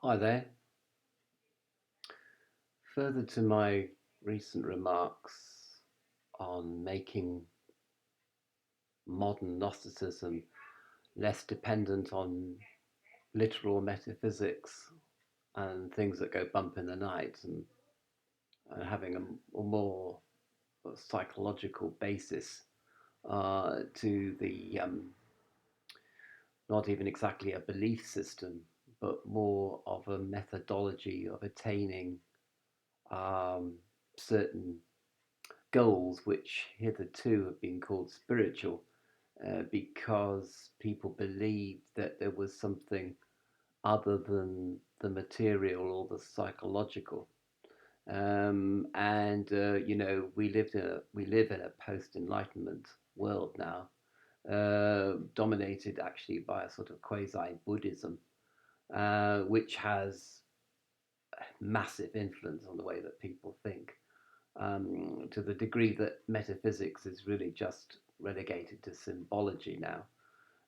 Hi there. Further to my recent remarks on making modern Gnosticism less dependent on literal metaphysics and things that go bump in the night and having a more psychological basis to the not even exactly a belief system, but more of a methodology of attaining um, certain goals which hitherto have been called spiritual because people believed that there was something other than the material or the psychological. And we live in a post Enlightenment world now, dominated actually by a sort of quasi Buddhism, which has massive influence on the way that people think. To the degree that metaphysics is really just relegated to symbology now,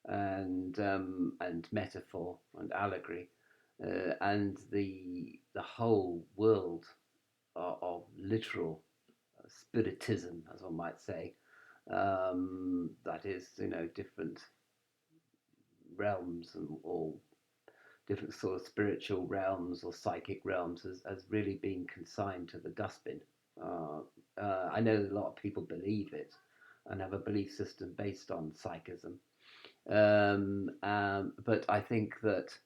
and metaphor and allegory, and the whole world of literal spiritism, as one might say, that is, different realms or different sort of spiritual realms or psychic realms has really been consigned to the dustbin. I know a lot of people believe it and have a belief system based on psychism, but I think that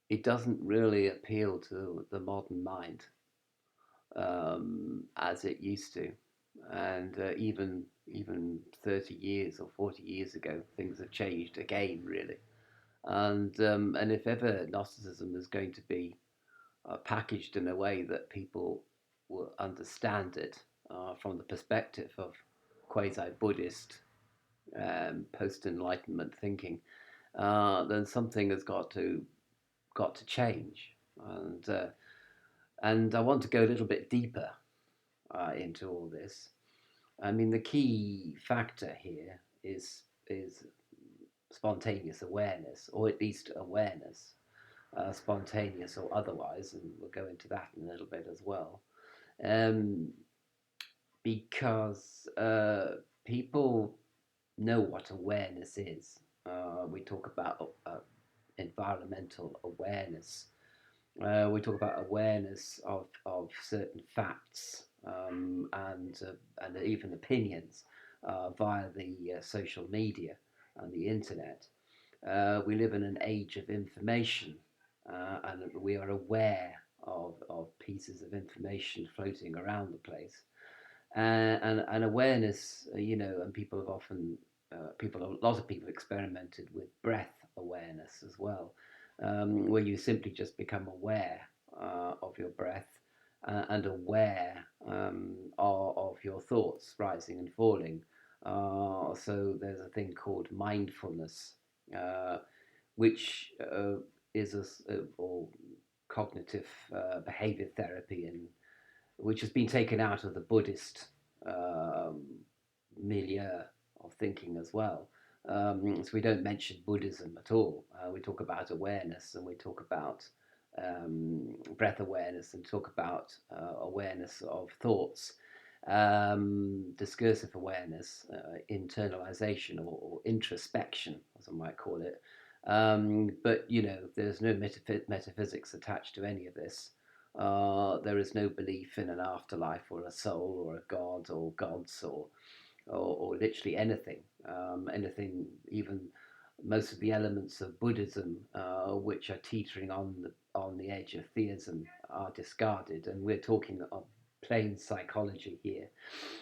it doesn't really appeal to the modern mind as it used to. And even 30 years or 40 years ago, things have changed again, really. And if ever Gnosticism is going to be packaged in a way that people will understand it from the perspective of quasi-Buddhist post-Enlightenment thinking, then something has got to change. And I want to go a little bit deeper into all this. I mean, the key factor here is spontaneous awareness, or at least awareness, spontaneous or otherwise, and we'll go into that in a little bit as well. Um, because people know what awareness is. We talk about environmental awareness. We talk about awareness of certain facts and even opinions via the social media and the internet. We live in an age of information, and we are aware of pieces of information floating around the place. And awareness, and people have often, a lot of people experimented with breath awareness as well, where you simply just become aware of your breath and aware of your thoughts rising and falling. So there's a thing called mindfulness, uh, which is or cognitive behavior therapy, and which has been taken out of the Buddhist um, milieu of thinking as well. So we don't mention Buddhism at all. We talk about awareness, and we talk about breath awareness, and talk about awareness of thoughts, discursive awareness, internalization or introspection, as I might call it. But there's no metaphysics attached to any of this. There is no belief in an afterlife or a soul or a god or gods or literally anything. Anything, even most of the elements of Buddhism, which are teetering on the edge of theism, are discarded. And we're talking of plain psychology here.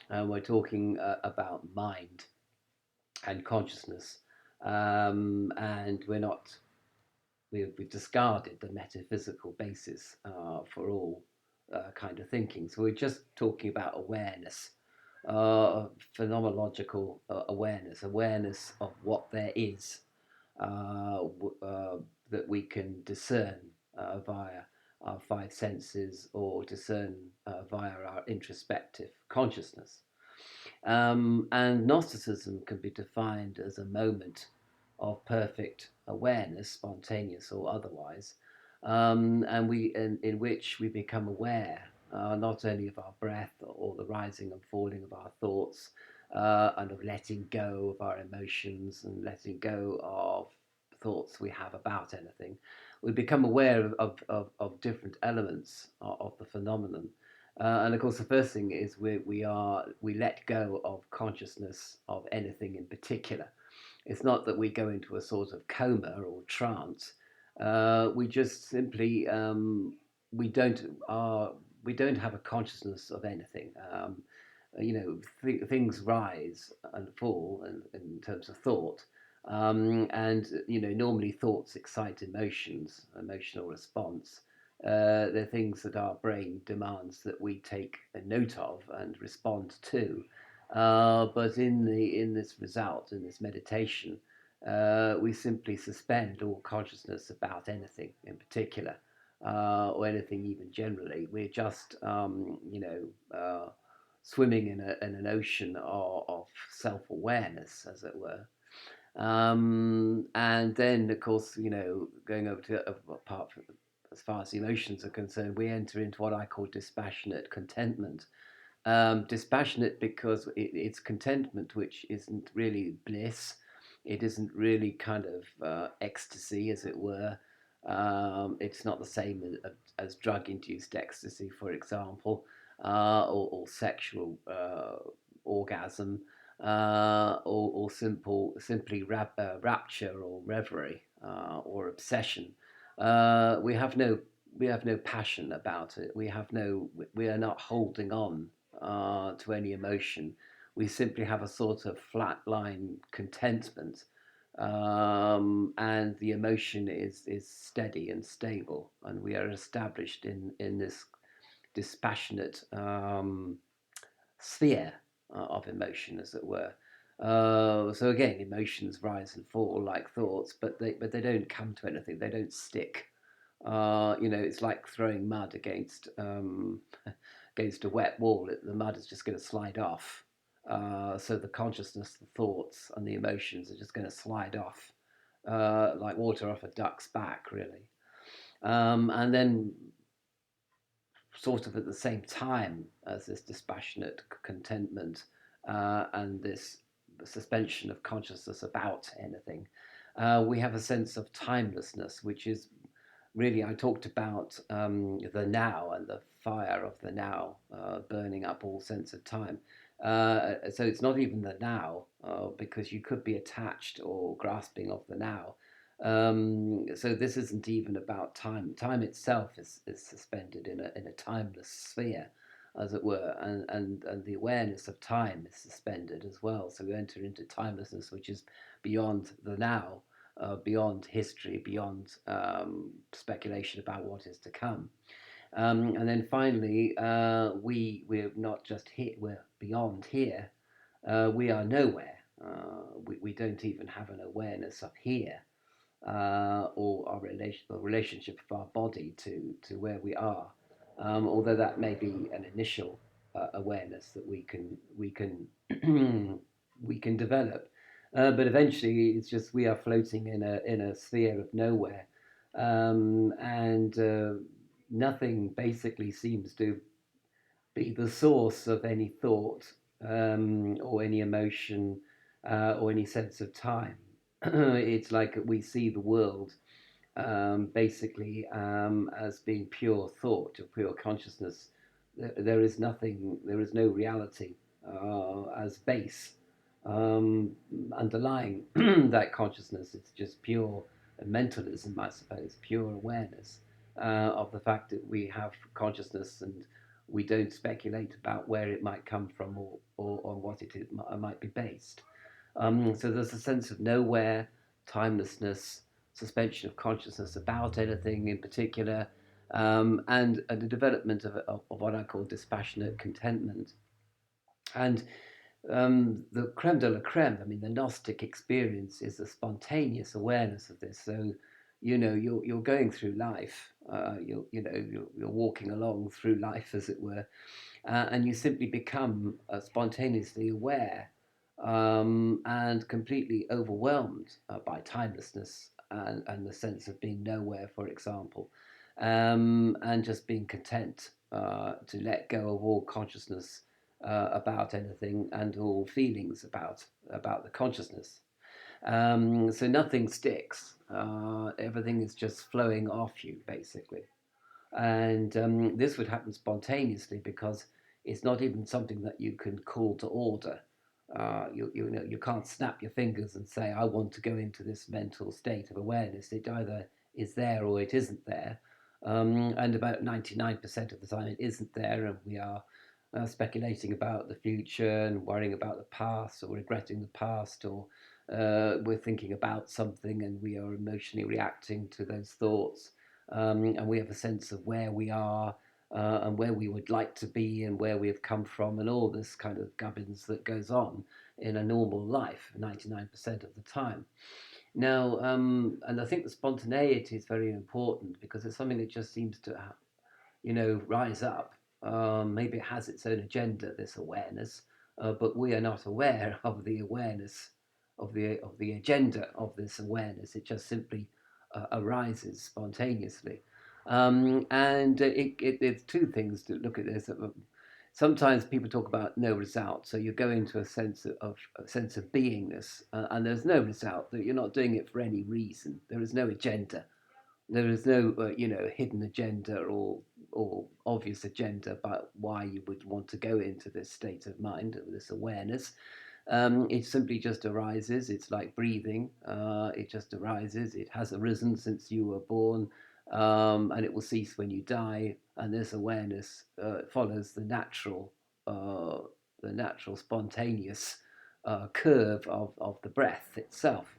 We're talking about mind and consciousness. And we've discarded the metaphysical basis for all kind of thinking. So we're just talking about awareness, phenomenological awareness of what there is, that we can discern via our five senses or discern via our introspective consciousness. And Gnosticism can be defined as a moment of perfect awareness, spontaneous or otherwise, and in which we become aware not only of our breath or the rising and falling of our thoughts, and of letting go of our emotions and letting go of thoughts we have about anything. We become aware of different elements of the phenomenon. And of course, the first thing is we let go of consciousness of anything in particular. It's not that we go into a sort of coma or trance. We just simply we don't we don't have a consciousness of anything. Things rise and fall in terms of thought, and normally thoughts excite emotional response. They're things that our brain demands that we take a note of and respond to. But in this result, in this meditation, we simply suspend all consciousness about anything in particular, or anything even generally. We're just, swimming in an ocean of self-awareness, as it were. And then, of course, going over to apart from as far as the emotions are concerned, we enter into what I call dispassionate contentment. Dispassionate because it's contentment which isn't really bliss. It isn't really kind of ecstasy, as it were. It's not the same as drug-induced ecstasy, for example, or sexual orgasm, or simply rapture or reverie, or obsession. We have no passion about it. We are not holding on to any emotion. We simply have a sort of flatline contentment, and the emotion is steady and stable, and we are established in this dispassionate sphere of emotion, as it were. So again, emotions rise and fall like thoughts, but they don't come to anything. They don't stick. It's like throwing mud against a wet wall. The mud is just going to slide off. So the consciousness, the thoughts, and the emotions are just going to slide off, like water off a duck's back, really. And then, sort of at the same time as this dispassionate contentment and this suspension of consciousness about anything, we have a sense of timelessness, which is really, I talked about the now and the fire of the now burning up all sense of time. So it's not even the now, because you could be attached or grasping of the now. So this isn't even about time. Time itself is suspended in a timeless sphere, as it were, and the awareness of time is suspended as well. So we enter into timelessness, which is beyond the now, beyond history, beyond speculation about what is to come. And then finally, we're not just here; we're beyond here. We are nowhere. We don't even have an awareness of here, or our relationship of our body to where we are. Although that may be an initial awareness that we can we can develop, but eventually it's just we are floating in a sphere of nowhere, and nothing basically seems to be the source of any thought, or any emotion, or any sense of time. It's like we see the world basically as being pure thought or pure consciousness. There is nothing, there is no reality as base um, underlying that consciousness. It's just pure mentalism, I suppose, pure awareness of the fact that we have consciousness, and we don't speculate about where it might come from, or on what might be based. So there's a sense of nowhere, timelessness, suspension of consciousness about anything in particular, and the development of what I call dispassionate contentment. And the creme de la creme, I mean, the Gnostic experience is a spontaneous awareness of this. So, you're going through life, you're walking along through life, as it were, and you simply become spontaneously aware, and completely overwhelmed by timelessness and the sense of being nowhere, for example. and just being content to let go of all consciousness about anything and all feelings about the consciousness. So nothing sticks. Everything is just flowing off you, basically. And this would happen spontaneously because it's not even something that you can call to order. You can't snap your fingers and say, I want to go into this mental state of awareness. It either is there or it isn't there. And about 99% of the time it isn't there, and we are speculating about the future and worrying about the past or regretting the past, or we're thinking about something and we are emotionally reacting to those thoughts, and we have a sense of where we are and where we would like to be and where we have come from and all this kind of gubbins that goes on in a normal life 99% of the time. Now, and I think the spontaneity is very important because it's something that just seems to rise up. Maybe it has its own agenda, this awareness, but we are not aware of the awareness of the agenda of this awareness. It just simply arises spontaneously, and it's two things to look at this. Sometimes people talk about no result, so you go into a sense of beingness, and there's no result. That you're not doing it for any reason. There is no agenda. There is no, hidden agenda or obvious agenda about why you would want to go into this state of mind, this awareness. It simply just arises. It's like breathing. It just arises. It has arisen since you were born, and it will cease when you die. And this awareness follows the natural, spontaneous curve of the breath itself.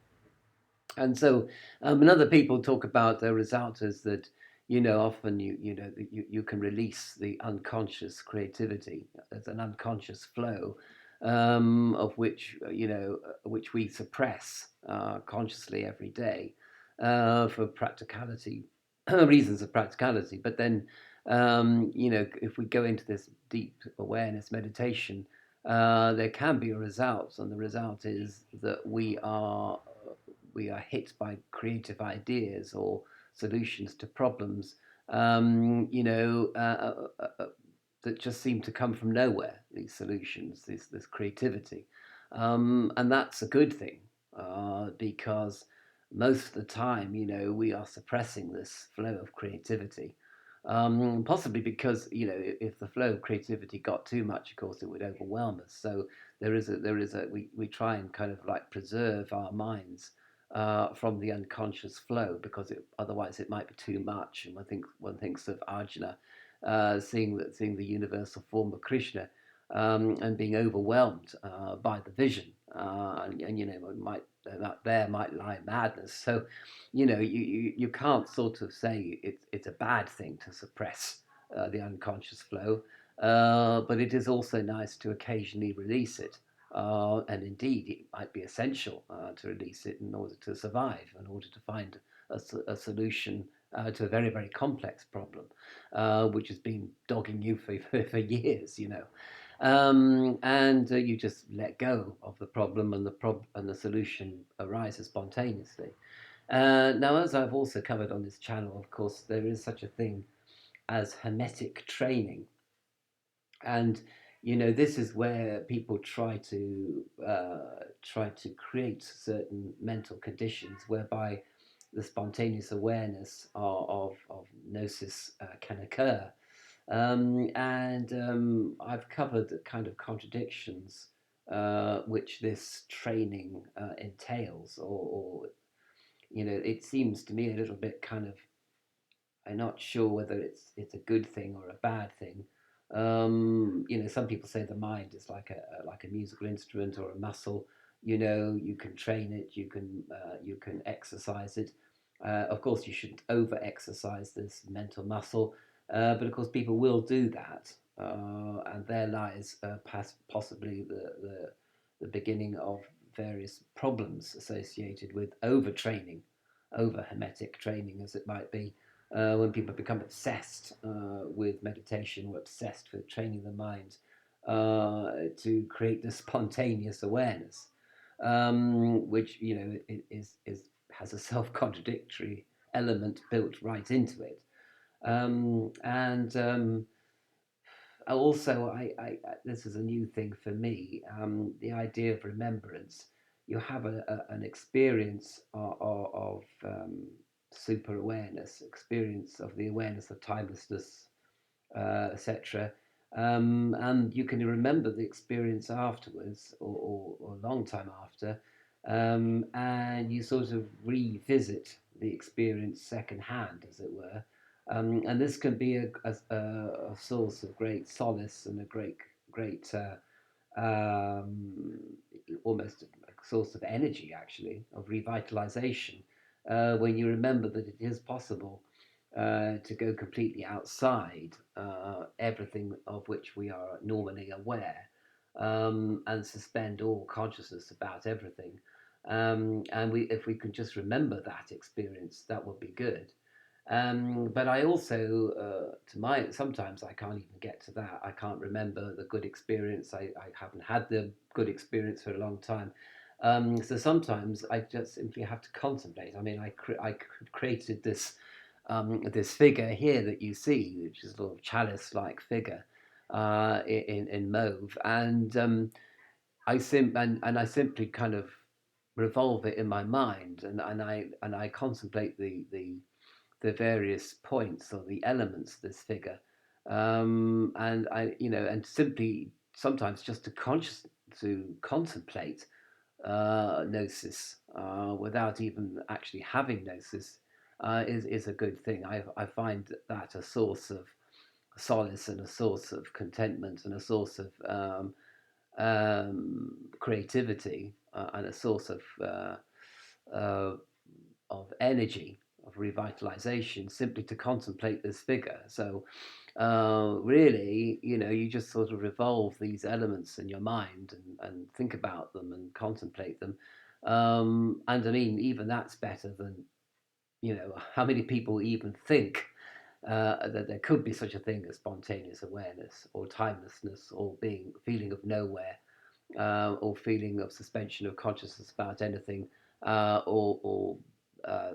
And so, and other people talk about the result is that, often you can release the unconscious creativity. There's an unconscious flow of which we suppress consciously every day for practicality reasons of practicality. But then, if we go into this deep awareness meditation, there can be a result, and the result is that we are hit by creative ideas or solutions to problems, that just seem to come from nowhere. These solutions, this creativity, and that's a good thing because most of the time, we are suppressing this flow of creativity. Possibly because if the flow of creativity got too much, of course, it would overwhelm us. So we try and kind of like preserve our minds from the unconscious flow, because otherwise it might be too much. And one thinks of Arjuna seeing the universal form of Krishna, and being overwhelmed by the vision, and there might lie madness. So you can't sort of say it's a bad thing to suppress the unconscious flow, but it is also nice to occasionally release it. And indeed, it might be essential to release it in order to survive, in order to find a solution to a very, very complex problem, which has been dogging you for years, and you just let go of the problem, and the solution arises spontaneously. Now, as I've also covered on this channel, of course, there is such a thing as hermetic training. And this is where people try to create certain mental conditions whereby the spontaneous awareness of gnosis can occur. And I've covered the kind of contradictions which this training entails, or it seems to me a little bit kind of, I'm not sure whether it's a good thing or a bad thing. Some people say the mind is like a musical instrument or a muscle. You can train it, you can exercise it. Of course, you shouldn't over-exercise this mental muscle, but of course, people will do that, and there lies possibly the beginning of various problems associated with overtraining, over hermetic training, as it might be, when people become obsessed with meditation or obsessed with training the mind to create this spontaneous awareness, which is has a self-contradictory element built right into it. And also, this is a new thing for me. The idea of remembrance. You have an experience of super awareness, experience of the awareness of timelessness, etc. And you can remember the experience afterwards, or a long time after, and you sort of revisit the experience secondhand, as it were. And this can be a source of great solace and a great um, almost a source of energy, actually, of revitalization, when you remember that it is possible to go completely outside everything of which we are normally aware, and suspend all consciousness about everything. And if we could just remember that experience, that would be good. But I also, sometimes I can't even get to that. I can't remember the good experience. I haven't had the good experience for a long time. So sometimes I just simply have to contemplate. I mean, I created this figure here that you see, which is a little chalice-like figure in mauve, and I simply kind of revolve it in my mind, and I contemplate the various points or the elements of this figure, and and simply sometimes just to contemplate gnosis without even actually having gnosis is a good thing. I find that a source of solace and a source of contentment and a source of creativity, and a source uh, of energy, of revitalization, simply to contemplate this figure. So, really, you just sort of revolve these elements in your mind, and think about them and contemplate them. And I mean, even that's better than, how many people even think that there could be such a thing as spontaneous awareness or timelessness or feeling of nowhere, or feeling of suspension of consciousness about anything, or uh,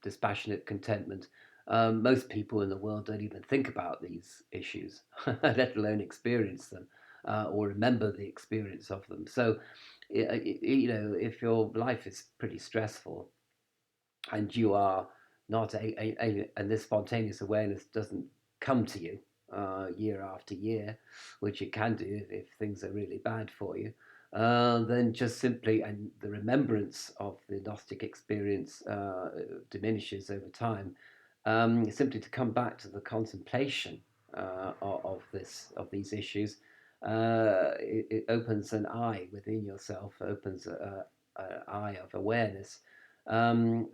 dispassionate contentment. Most people in the world don't even think about these issues, let alone experience them, or remember the experience of them. So, if your life is pretty stressful and you are not and this spontaneous awareness doesn't come to you year after year, which it can do if things are really bad for you, then just simply, and the remembrance of the Gnostic experience diminishes over time. Simply to come back to the contemplation of these issues, it opens an eye within yourself, opens an eye of awareness, who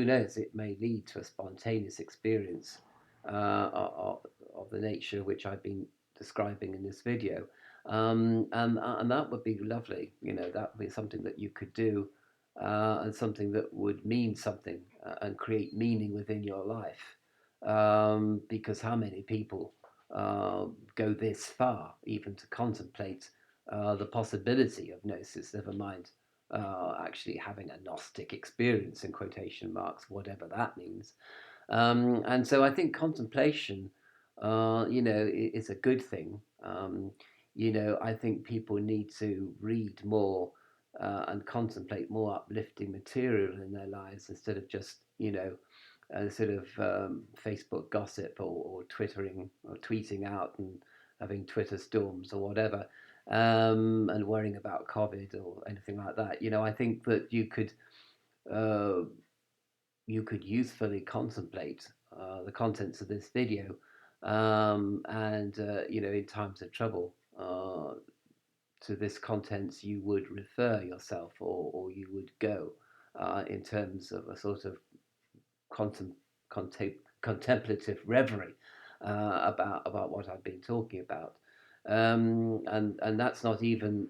knows, it may lead to a spontaneous experience of the nature which I've been describing in this video. And that would be lovely. That would be something that you could do, and something that would mean something, and create meaning within your life. Because how many people go this far, even to contemplate the possibility of gnosis, never mind actually having a Gnostic experience, in quotation marks, whatever that means. And so I think contemplation, is a good thing. I think people need to read more, and contemplate more uplifting material in their lives, instead of just, sort of Facebook gossip, or twittering or tweeting out and having Twitter storms or whatever, and worrying about COVID or anything like that. I think that uh, you could usefully contemplate the contents of this video, and in times of trouble, to this contents you would refer yourself, or you would go, in terms of a sort of contem- contemplative reverie, about what I've been talking about. And that's not even,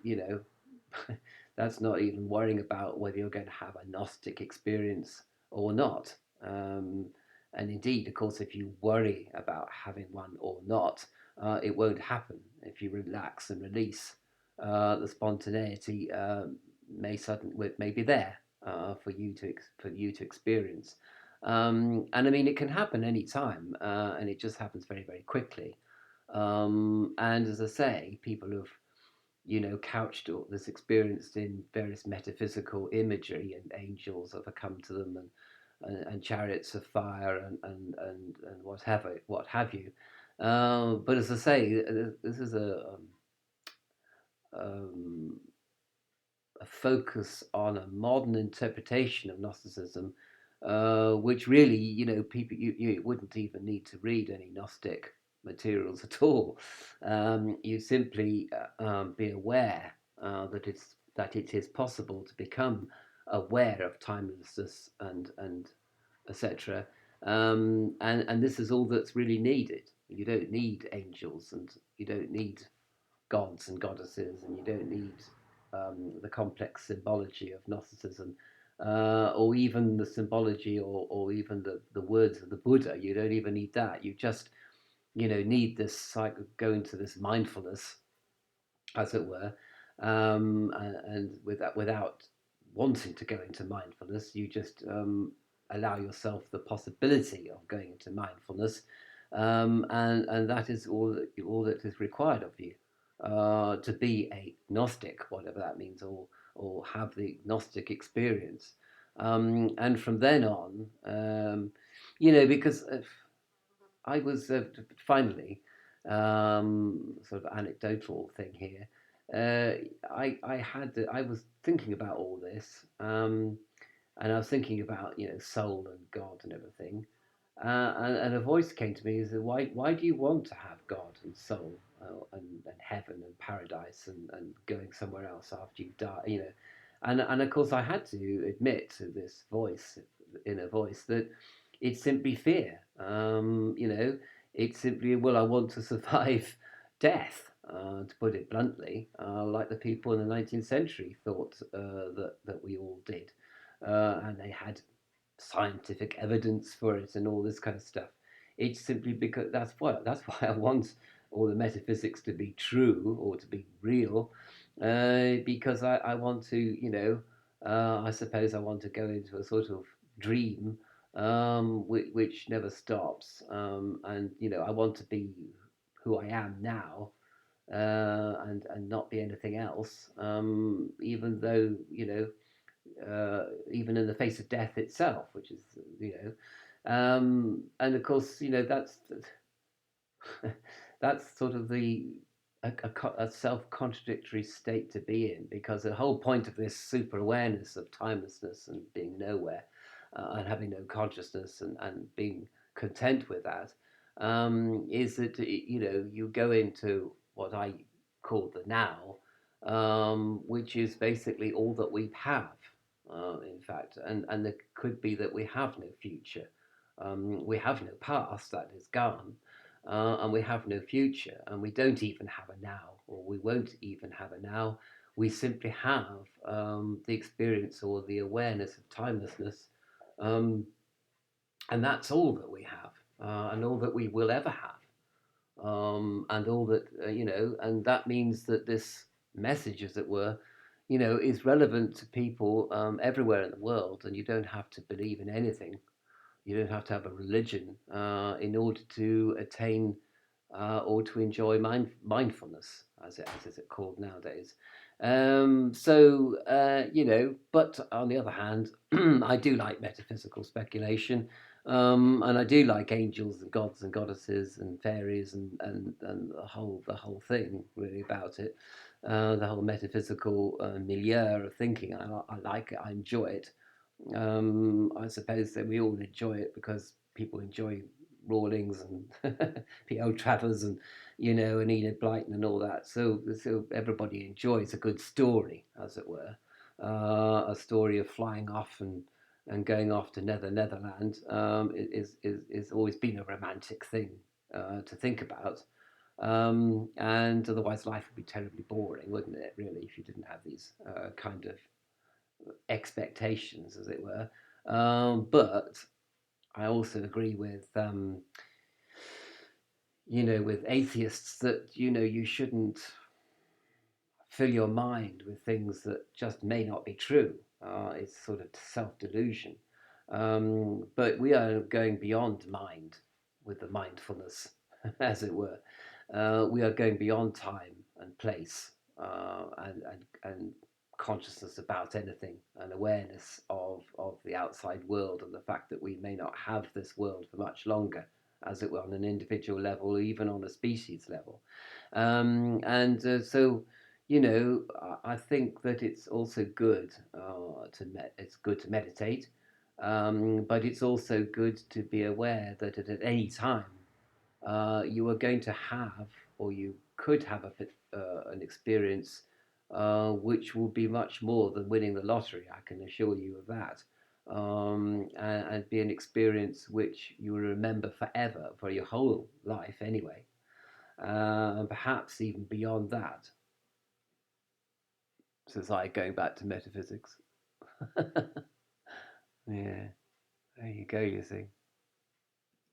that's not even worrying about whether you're going to have a Gnostic experience or not. Um, and indeed, of course, if you worry about having one or not, it won't happen. If you relax and release, the spontaneity may be there for you to experience. And I mean, it can happen any time, and it just happens very, very quickly. And as I say, people have, couched all this experience in various metaphysical imagery, and angels have come to them, and chariots of fire, and what have you. But as I say, this is um, a focus on a modern interpretation of Gnosticism, which really, people you wouldn't even need to read any Gnostic materials at all. You simply be aware that it is possible to become aware of timelessness and etc. And this is all that's really needed. You don't need angels, and you don't need gods and goddesses, and you don't need the complex symbology of Gnosticism, or even the symbology, or even the words of the Buddha. You don't even need that. You just, need this, like, go into this mindfulness, as it were, and without wanting to go into mindfulness, you just allow yourself the possibility of going into mindfulness, and that is all that is required of you, to be a Gnostic, whatever that means, or have the Gnostic experience. And from then on, because I was finally, sort of anecdotal thing here. I was thinking about all this, and I was thinking about, soul and God and everything, and a voice came to me and said, why do you want to have God and soul, and heaven and paradise, and going somewhere else after you die, and of course I had to admit to this voice, inner voice, that it's simply fear. It's simply, well, I want to survive death, to put it bluntly, like the people in the 19th century thought that we all did, and they had scientific evidence for it and all this kind of stuff. It's simply because that's why I want all the metaphysics to be true, or to be real, because I want to, I suppose I want to go into a sort of dream, which never stops, and I want to be who I am now, and not be anything else, even though, even in the face of death itself, which is, and of course, that's sort of a self-contradictory state to be in, because the whole point of this super awareness of timelessness and being nowhere, and having no consciousness, and being content with that, is that, you go into what I call the now, which is basically all that we have, in fact, and it could be that we have no future, we have no past, that is gone, and we have no future, and we don't even have a now, or we won't even have a now. We simply have the experience, or the awareness of timelessness, um, and that's all that we have, and all that we will ever have, and all that, and that means that this message, as it were, is relevant to people everywhere in the world, and you don't have to believe in anything. You don't have to have a religion in order to attain, or to enjoy mindfulness, as is it called nowadays. But on the other hand, I do like metaphysical speculation, and I do like angels and gods and goddesses and fairies, and the whole thing really about it, the whole metaphysical milieu of thinking. I like it. I enjoy it. I suppose that we all enjoy it because people enjoy Rawlings and P.O. Travers, and and Enid Blyton and all that. So everybody enjoys a good story, as it were, a story of flying off and going off to Netherland, is always been a romantic thing to think about. And otherwise, life would be terribly boring, wouldn't it? Really, if you didn't have these kind of expectations, as it were. But I also agree with atheists, that you shouldn't fill your mind with things that just may not be true. It's sort of self delusion. But we are going beyond mind with the mindfulness, as it were. We are going beyond time and place and consciousness about anything, and awareness of the outside world and the fact that we may not have this world for much longer, as it were, on an individual level or even on a species level. And so, I think that it's also good it's good to meditate, but it's also good to be aware that at any time you are going to have, or you could have an experience which will be much more than winning the lottery. I can assure you of that. And be an experience which you will remember forever, for your whole life anyway, and perhaps even beyond that. So it's like going back to metaphysics. Yeah, there you go, you see.